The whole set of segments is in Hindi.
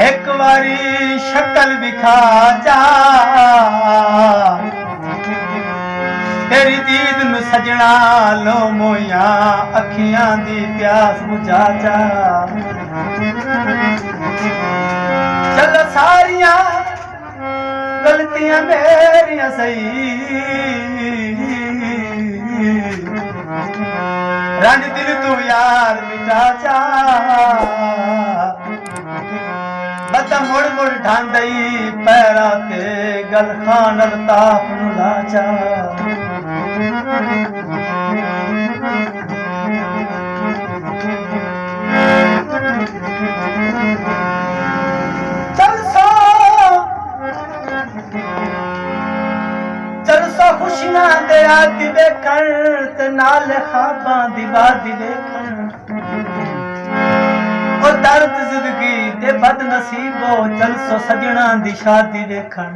एक बारी शक्ल विखा जा तेरी दीद नु सजना लो मोया अखियां दी प्यास बुझा जा चलो सारियां गलतियां मेरियां सही रंज दिल तू यार मिटा जा बता मुड़ मुड़ ढांदई पैरा ते गल खान अल्ताफ नु ला जा खुशियां दे आदि वेखण ते नाल ख्वाबां दी वादी वेखण ओ दर्द जिंदगी दे बदनसीबो चल सो सजना दी शादी वेखण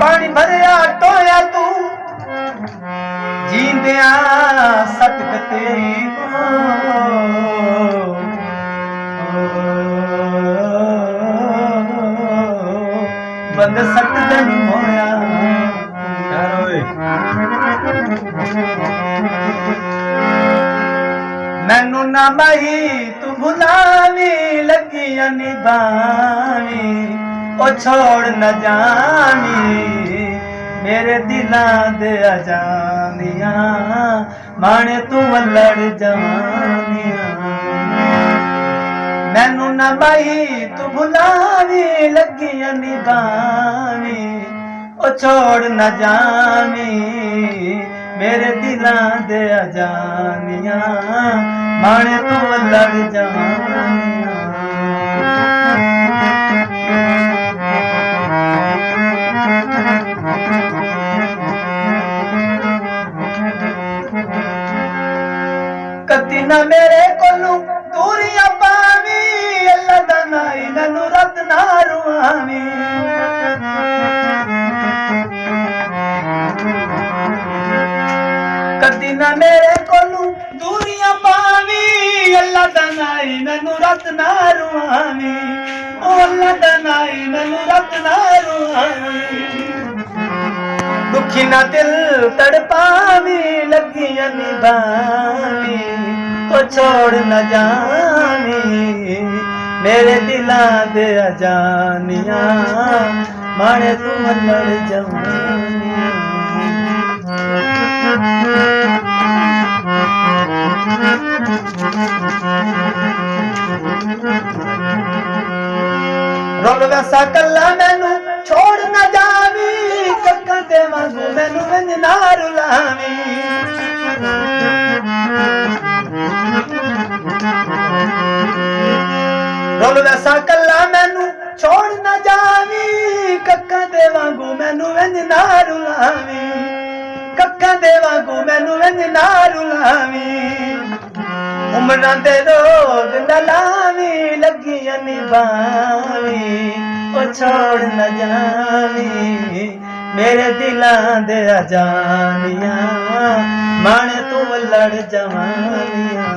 पानी भरिया टोया तू जींदिया सटक तेरी बंद सट दिन होया मैनू ना मही तू भुलावी लगी निभावी ओ छोड़ न जावी मेरे दिलां दे अजानिया माने तू वल्लड़ जवानिया मैनू न मही तू भुलावी लगी निभावी ओ छोड़ न जावी मेरे दिलां दे अजानिया माने तू वल्लड़ जवानिया कती ना मेरे कोलू दूरियां पावी अल्लाह दा नाई नैनू रत ना रुआवी कती ना मेरे कोलू दूरियां पावी अल्लाह दा नाई नैनू रत ना रुआवी ओ अल्लाह दा नाई नैनू रत ना रुआवी दुखी ना दिल तड़पावी लगी निभावी तो छोड़ न जावी मेरे दिलां दे अजानिया माने तू वल्लड़ जवानिया रोल वैसा कल्ला मैनू छोड़ न जावी कक्का दे वांगू मैनू वंज ना रुलावी रोल वैसा कल्ला मैनू छोड़ न जावी कक्का दे वांगू मैनू वंज ना रुलावी कक्का दे वांगू मैनू वंज ना रुलावी उमरां दे रोग न लावी लगी निभावी ओ छोड़ न जावी मेरे दिलां दे अजानिया माने तू वल्लड़ जवानिया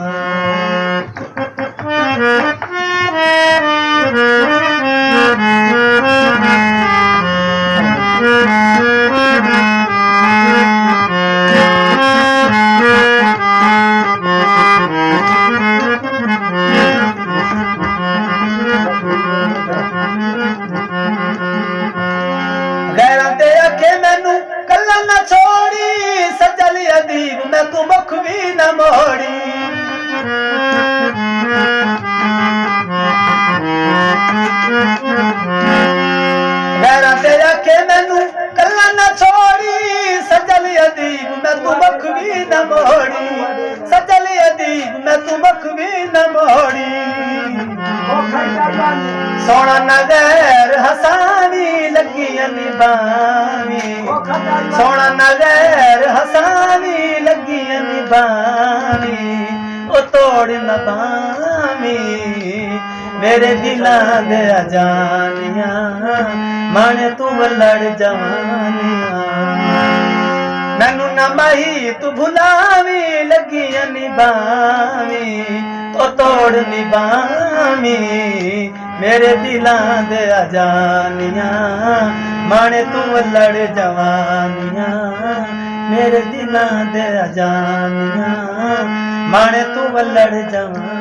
गैरां दे अखे मैनू कल्ला ना छोड़ी सजल अदीब मैं तू मुख भी न मोड़ी गैरां दे अखे मैनू कल्ला ना छोड़ी सजल अदीब मैं तू मुख भी न मोड़ी सजल अदीब मैं तू मुख भी न मोड़ी सोना नगैर हसानी लगी निभावी सोना नगैर हसानी लगी निभावी ओ तोड़ न पावी मेरे दिलां दे अजानिया माने तू वल्लड़ जवानिया मैनू ना माही तू भुलावी लगियां निभावी तो तोड़ निभावी मेरे दिलां दे अजानियां माने तू लड़ जवानियां मेरे दिलां दे अजानियां माने तू लड़ जवानियां